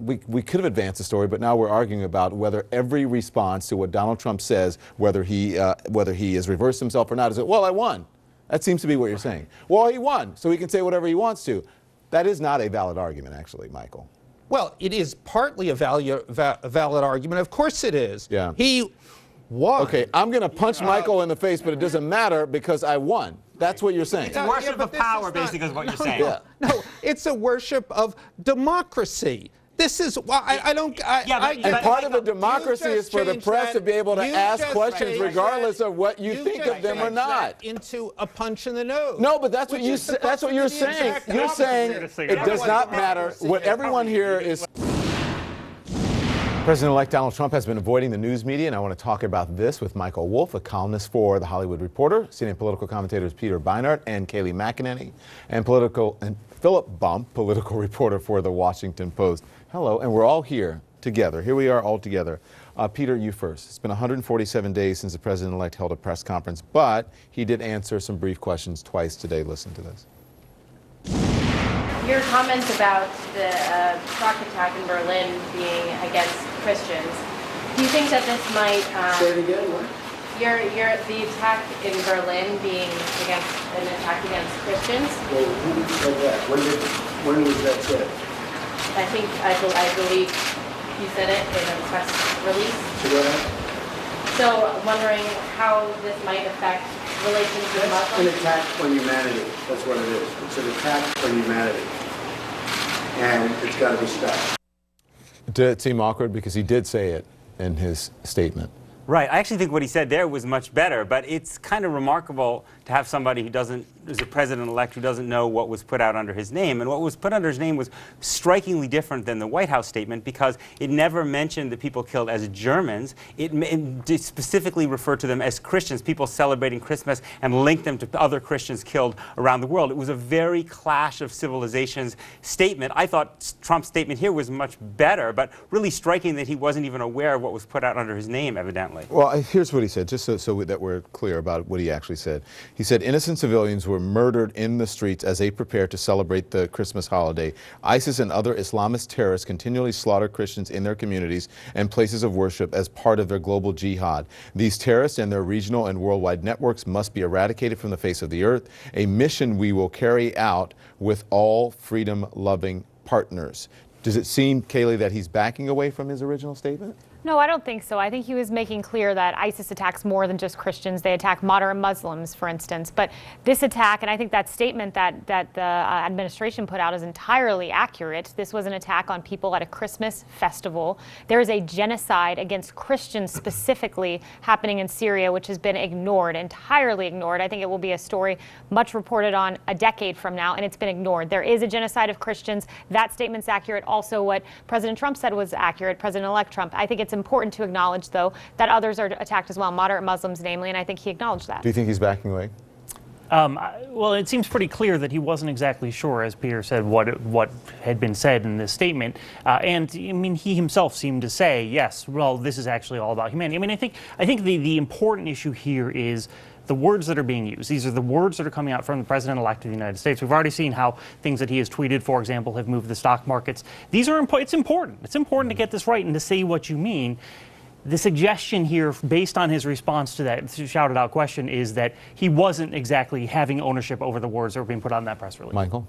we could have advanced the story, but now we're arguing about whether every response to what Donald Trump says, whether he has reversed himself or not, is it, well, I won. That seems to be what you're saying. Well, he won, so he can say whatever he wants to. That is not a valid argument, actually, Michael. Well, it is partly a valid argument. Of course it is. Yeah. He won. Okay, I'm going to punch Michael in the face, but it doesn't matter because I won. That's what you're saying. It's worship of power, basically, is what you're saying. No, it's a worship of democracy. This is why I don't. And part of a democracy is for the press to be able to ask questions regardless of what you think of them or not. Into a punch in the nose. No, but that's what you. That's what you're saying. You're saying it does not matter. What everyone here is. President-elect Donald Trump has been avoiding the news media, and I want to talk about this with Michael Wolff, a columnist for The Hollywood Reporter, senior political commentators Peter Beinart and Kayleigh McEnany, and Philip Bump, political reporter for The Washington Post. Hello, and we're all here together. Here we are all together. Peter, you first. It's been 147 days since the president-elect held a press conference, but he did answer some brief questions twice today. Listen to this. Your comments about the truck attack in Berlin being against Christians, do you think that this might... Say it again, what? The attack in Berlin being an attack against Christians? Well, who said that? When was that said? I believe you said it in a press release. So I'm wondering how this might affect relations with Muslims. It's an attack on humanity. That's what it is. It's an attack on humanity. And it's got to be stopped. Did it seem awkward? Because he did say it in his statement. Right. I actually think what he said there was much better, but it's kind of remarkable to have somebody who's a president-elect who doesn't know what was put out under his name. And what was put under his name was strikingly different than the White House statement because it never mentioned the people killed as Germans. It specifically referred to them as Christians, people celebrating Christmas, and linked them to other Christians killed around the world. It was a very clash of civilizations statement. I thought Trump's statement here was much better, but really striking that he wasn't even aware of what was put out under his name, evidently. Well, here's what he said, just so that we're clear about what he actually said. He said innocent civilians were murdered in the streets as they prepare to celebrate the Christmas holiday. ISIS and other Islamist terrorists continually slaughter Christians in their communities and places of worship as part of their global jihad. These terrorists and their regional and worldwide networks must be eradicated from the face of the earth, a mission we will carry out with all freedom-loving partners. Does it seem, Kayleigh, that he's backing away from his original statement? No, I don't think so. I think he was making clear that ISIS attacks more than just Christians. They attack moderate Muslims, for instance. But this attack, and I think that statement that the administration put out is entirely accurate. This was an attack on people at a Christmas festival. There is a genocide against Christians specifically happening in Syria, which has been ignored, entirely ignored. I think it will be a story much reported on a decade from now, and it's been ignored. There is a genocide of Christians. That statement's accurate. Also, what President Trump said was accurate, President-elect Trump. I think it's important to acknowledge, though, that others are attacked as well, moderate Muslims namely, and I think he acknowledged that. Do you think he's backing away? Well, it seems pretty clear that he wasn't exactly sure, as Peter said, what had been said in this statement. And I mean, he himself seemed to say, yes, well, this is actually all about humanity. I mean, I think the important issue here is the words that are being used. These are the words that are coming out from the president-elect of the United States. We've already seen how things that he has tweeted, for example, have moved the stock markets. These are it's important. It's important to get this right and to say what you mean. The suggestion here, based on his response to that shouted out question, is that he wasn't exactly having ownership over the words that were being put out in that press release. Michael?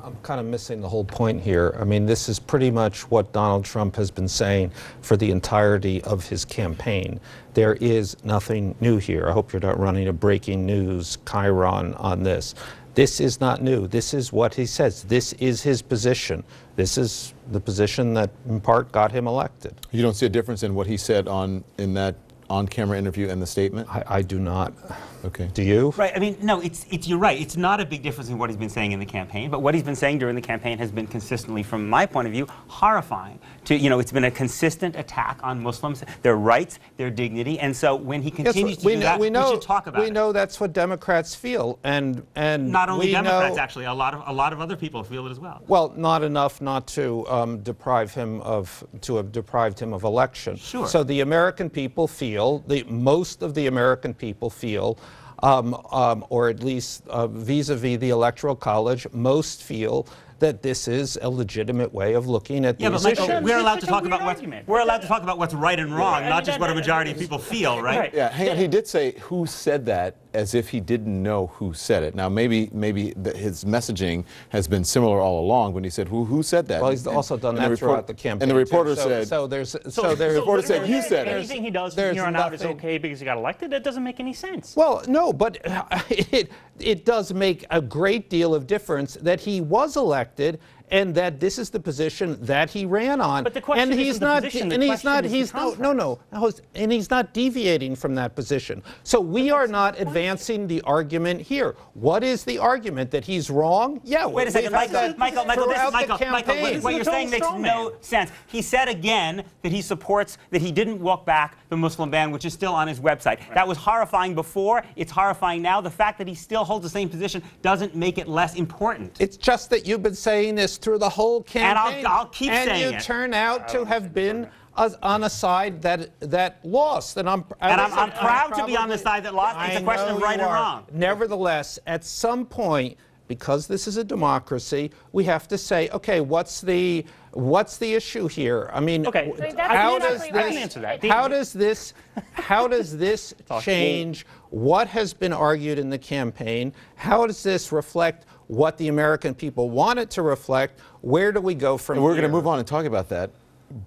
I'm kind of missing the whole point here. I mean, this is pretty much what Donald Trump has been saying for the entirety of his campaign. There is nothing new here. I hope you're not running a breaking news chyron on this. This is not new. This is what he says. This is his position. This is the position that, in part, got him elected. You don't see a difference in what he said in that on-camera interview and the statement? I do not. Okay. Do you? Right. I mean, no, you're right. It's not a big difference in what he's been saying in the campaign, but what he's been saying during the campaign has been consistently, from my point of view, horrifying. It's been a consistent attack on Muslims, their rights, their dignity, and so when he continues to do that, we should talk about it. We know that's what Democrats feel, and not only Democrats, actually, a lot of other people feel it as well. Well, not enough not to deprive him of election. Sure. So the American people feel, most of the American people feel, or at least vis-a-vis the Electoral College, most feel that this is a legitimate way of looking at Yeah, these but Michael, issues. we're allowed It's to such a talk about weird what's argument. we're allowed to talk about what's right and wrong, not just what a majority of people feel, right? Right. Yeah, hang on. He did say who said that as if he didn't know who said it. Now, maybe his messaging has been similar all along when he said who said that. Well, he's also done And that throughout the campaign. And the reporter too. said, The reporter said, "You said it." Anything he does There's from here on out is nothing- okay because he got elected. That doesn't make any sense. Well, no, but it does make a great deal of difference that he was elected and that this is the position that he ran on. But the question and he's isn't the not, position, the and he's question not, is the he's no, contrast. and he's not deviating from that position. So we are not advancing the argument here. What is the argument? That he's wrong? Yeah. Wait a second, Michael, what you're saying makes no sense. He said again that he supports, that he didn't walk back the Muslim ban, which is still on his website. Right. That was horrifying before. It's horrifying now. The fact that he still holds the same position doesn't make it less important. It's just that you've been saying this through the whole campaign. And I'll keep saying it. And you turn out to have been on a side that lost. And I'm proud to be on the side that lost. It's a question of right and wrong. Nevertheless, at some point, because this is a democracy, we have to say, okay, what's the issue here? I mean, Okay. how I does can answer that. how does this change what has been argued in the campaign? How does this reflect what the American people want it to reflect? Where do we go from here? We're going to move on and talk about that.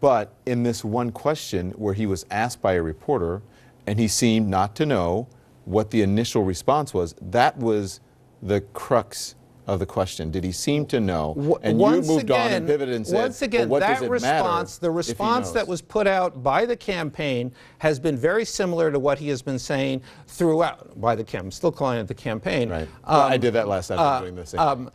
But in this one question where he was asked by a reporter and he seemed not to know what the initial response was, that was the crux of the question. Did he seem to know? And you moved on and pivoted and said, once again, well, what that does it response, matter the response that was put out by the campaign has been very similar to what he has been saying throughout, by the campaign, I'm still calling it the campaign. Right. Well, I did that last time. I'm doing the same.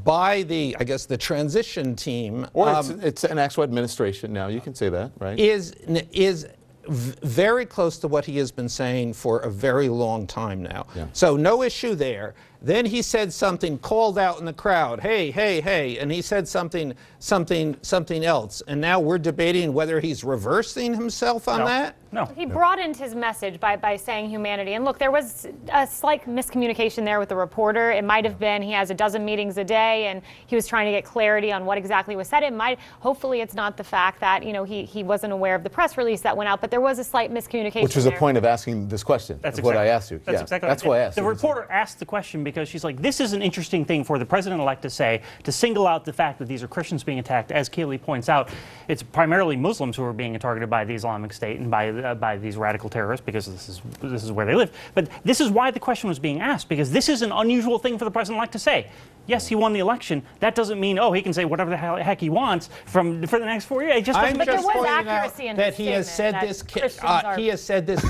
By the, I guess, the transition team. Or it's an actual administration now. You can say that, right? Is very close to what he has been saying for a very long time now. Yeah. So no issue there. Then he said something, called out in the crowd, hey, hey, hey, and he said something else. And now we're debating whether he's reversing himself on that? No. He broadened his message by saying humanity. And look, there was a slight miscommunication there with the reporter. It might have been he has a dozen meetings a day and he was trying to get clarity on what exactly was said. Hopefully it's not the fact that, he wasn't aware of the press release that went out, but there was a slight miscommunication. Which was there. the point of asking this question. That's what I asked you. That's yeah. exactly That's right. why I asked The you. reporter asked the question because she's like, this is an interesting thing for the president-elect to say, to single out the fact that these are Christians being attacked. As Kaylee points out, it's primarily Muslims who are being targeted by the Islamic State and by these radical terrorists because this is where they live. But this is why the question was being asked, because this is an unusual thing for the president-elect to say. Yes, he won the election. That doesn't mean, he can say whatever the heck he wants for the next 4 years. It just doesn't I'm make But just there was pointing accuracy out in that his he has said statement this. that Christians are- He has said this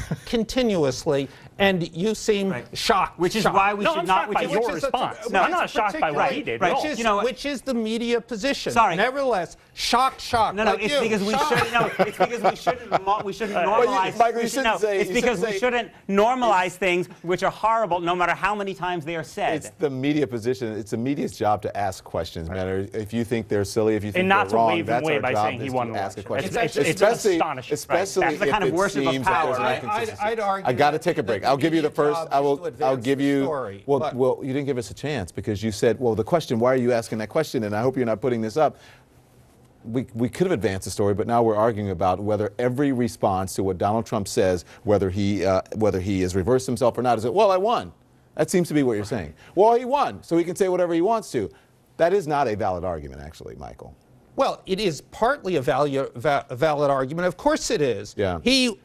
continuously, and you seem shocked. Which is shocked. why we No, should I'm not. shocked by your response. No, I'm not shocked by what he did at all. Which is the media position. Sorry. Nevertheless, shocked. No, like it's you. because we Shocked. shouldn't. No, it's because we shouldn't normalize. Michael, you shouldn't say- It's you because shouldn't we say- shouldn't normalize things which are horrible, no matter how many times they are said. It's the media position. It's the media's job to ask questions, no matter if you think they're silly, if you think And not they're to wrong. wave them That's away our by job saying he is won to the ask a election. question. It's astonishing. Especially That's the kind if of it worship of seems that power. there's I'd inconsistency. I'd argue I got to that take a break. the I'll give you the media first. job I is will. to I'll advance give the you. story, Well, but- well, you didn't give us a chance because you said, well, the question. Why are you asking that question? And I hope you're not putting this up. We could have advanced the story, but now we're arguing about whether every response to what Donald Trump says, whether he has reversed himself or not, is it, well, I won. That seems to be what you're saying. Well, he won, so he can say whatever he wants to. That is not a valid argument, actually, Michael. Well, it is partly a valid argument. Of course it is. Yeah. He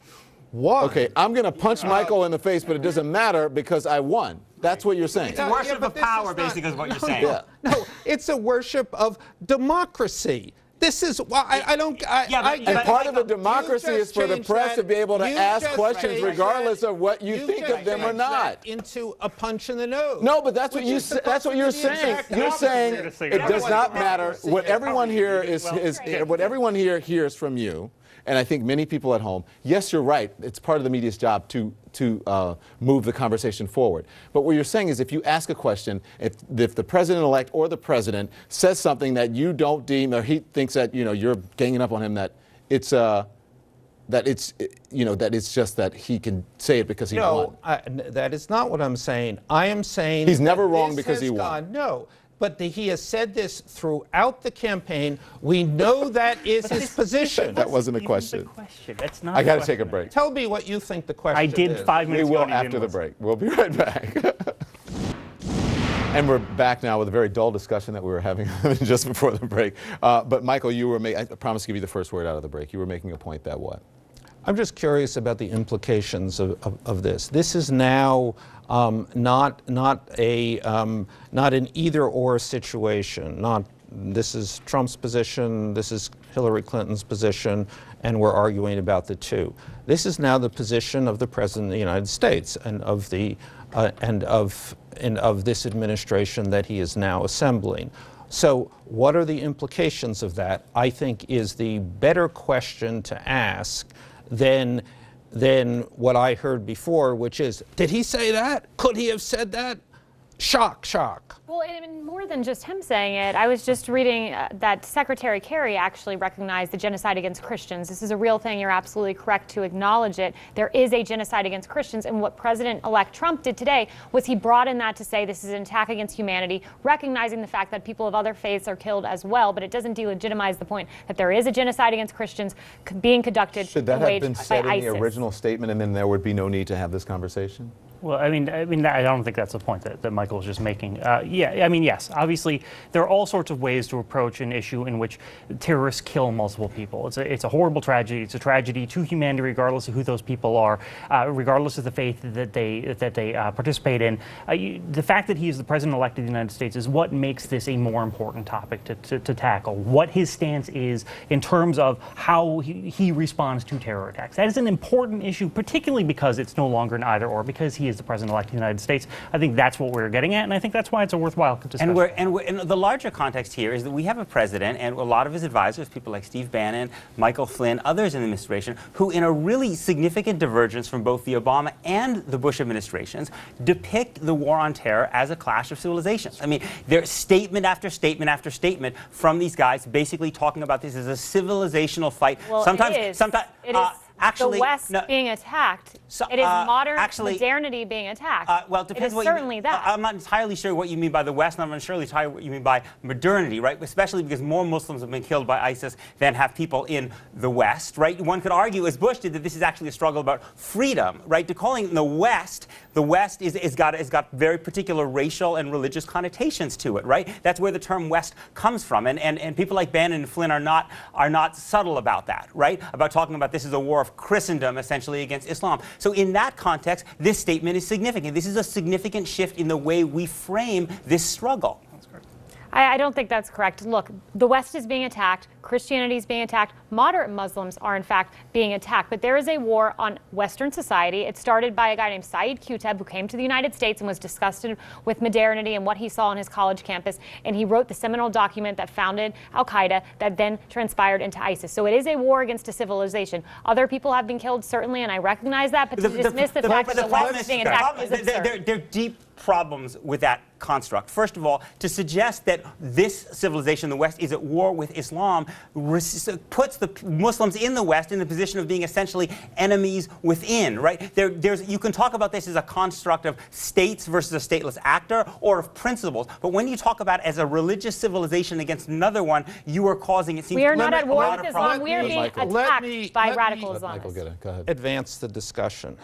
won. Okay, I'm going to punch Michael in the face, but it doesn't matter because I won. That's what you're saying. It's worship but of this power, is not- basically, is what you're no, saying. Yeah. No, it's a worship of democracy. This is why I don't. And part of a democracy is for the press to be able to ask questions regardless of what you think of them or not. Into a punch in the nose. No, but that's what you. That's what you're saying. You're saying it does not matter what everyone here what everyone here hears from you. And I think many people at home, yes, you're right. It's part of the media's job to move the conversation forward. But what you're saying is if you ask a question, if the president-elect or the president says something that you don't deem, or he thinks that you're ganging up on him, that it's just that he can say it because he won. No, that is not what I'm saying. I am saying He's never that wrong this because has he won. No, but he has said this throughout the campaign. We know that is his position. That wasn't a Even question. the question. That's not I a got to question. take a break. Tell me what you think the question I did is. 5 We minutes will ago. and you after didn't the listen. break. We'll be right back. And we're back now with a very dull discussion that we were having just before the break. But Michael, I promised to give you the first word out of the break. You were making a point that what? I'm just curious about the implications of this. This is now not an either-or situation. This is Trump's position, this is Hillary Clinton's position, and we're arguing about the two. This is now the position of the President of the United States and of this administration that he is now assembling. So what are the implications of that, I think, is the better question to ask than what I heard before, which is, did he say that? Could he have said that? Shock, shock. Well, more than just him saying it, I was just reading that Secretary Kerry actually recognized the genocide against Christians. This is a real thing. You're absolutely correct to acknowledge it. There is a genocide against Christians, and what President-elect Trump did today was he brought in that to say this is an attack against humanity, recognizing the fact that people of other faiths are killed as well, but it doesn't delegitimize the point that there is a genocide against Christians being conducted Should that and have waged been by said in the ISIS. original statement, and then there would be no need to have this conversation? Well, I mean, I don't think that's the point that Michael was just making. Yeah, I mean, yes, obviously, there are all sorts of ways to approach an issue in which terrorists kill multiple people. It's a horrible tragedy. It's a tragedy to humanity, regardless of who those people are, regardless of the faith that they participate in. The fact that he is the president-elect of the United States is what makes this a more important topic to tackle. What his stance is in terms of how he responds to terror attacks. That is an important issue, particularly because it's no longer an either-or, because he is the president-elect of the United States. I think that's what we're getting at, and I think that's why it's a worthwhile discussion. And the larger context here is that we have a president and a lot of his advisors, people like Steve Bannon, Michael Flynn, others in the administration, who in a really significant divergence from both the Obama and the Bush administrations, depict the war on terror as a clash of civilizations. I mean, there's statement after statement after statement from these guys basically talking about this as a civilizational fight. Well, sometimes, it is. sometimes, The West being attacked. So, it is modern actually, modernity being attacked. Well, it depends it is what certainly you, that. I'm not entirely sure what you mean by the West, and I'm not entirely sure what you mean by modernity, right? Especially because more Muslims have been killed by ISIS than have people in the West, right? One could argue, as Bush did, that this is actually a struggle about freedom, right? To calling the West is got very particular racial and religious connotations to it, right? That's where the term West comes from, and people like Bannon and Flynn are not subtle about that, right? About talking about this as a war of Christendom, essentially, against Islam. So in that context, this statement is significant. This is a significant shift in the way we frame this struggle. I don't think that's correct. Look, the West is being attacked, Christianity is being attacked, moderate Muslims are in fact being attacked, but there is a war on Western society. It started by a guy named Saeed Qutb, who came to the United States and was disgusted with modernity and what he saw on his college campus, and he wrote the seminal document that founded al-Qaeda that then transpired into ISIS. So it is a war against a civilization. Other people have been killed, certainly, and I recognize that, but to dismiss the fact that the West is being attacked is absurd. There are deep problems with that construct. First of all, to suggest that this civilization, the West, is at war with Islam puts the Muslims in the West in the position of being essentially enemies within, right? You can talk about this as a construct of states versus a stateless actor or of principles, but when you talk about as a religious civilization against another one, you are causing, it seems, we are not at war lot with of Islam. We are being attacked by radical Islamists. Michael, go ahead. Advance the discussion.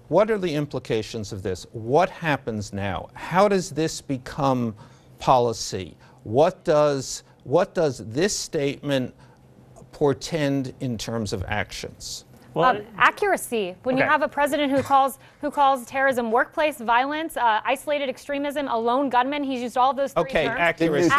What are the implications of this? What happens now? How does this become policy? What does this statement portend in terms of actions? Well, accuracy. When you have a president who calls terrorism workplace violence, isolated extremism, a lone gunman, he's used all of those three terms. Accuracy.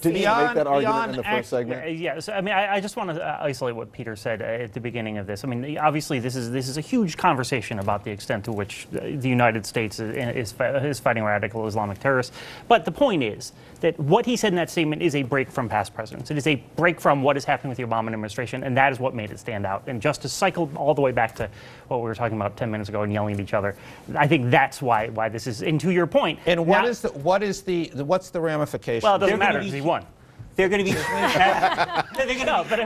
Did you make that argument in the first segment? Yes, I mean, I just want to isolate what Peter said at the beginning of this. I mean, obviously, this is a huge conversation about the extent to which the United States is fighting radical Islamic terrorists. But the point is that what he said in that statement is a break from past presidents. It is a break from what is happening with the Obama administration, and that is what made it stand out. And just to cycle all the way back to what we were talking about 10 minutes ago and yelling at each other, I think that's why this is. And to your point, and what's the ramification? Well, it doesn't matter because he won. They're going to be. They're going to No, but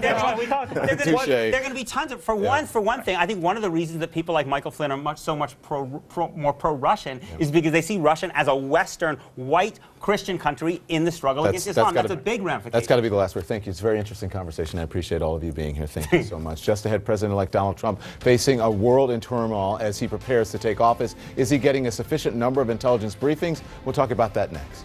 that's why we talk about it. Touche. There are going to be tons of. For one thing, I think one of the reasons that people like Michael Flynn are so much more pro-Russian is because they see Russian as a Western, white Christian country in the struggle against Islam. That's a big ramification. That's got to be the last word. Thank you. It's a very interesting conversation. I appreciate all of you being here. Thank you so much. Just ahead, President-elect Donald Trump facing a world in turmoil as he prepares to take office. Is he getting a sufficient number of intelligence briefings? We'll talk about that next.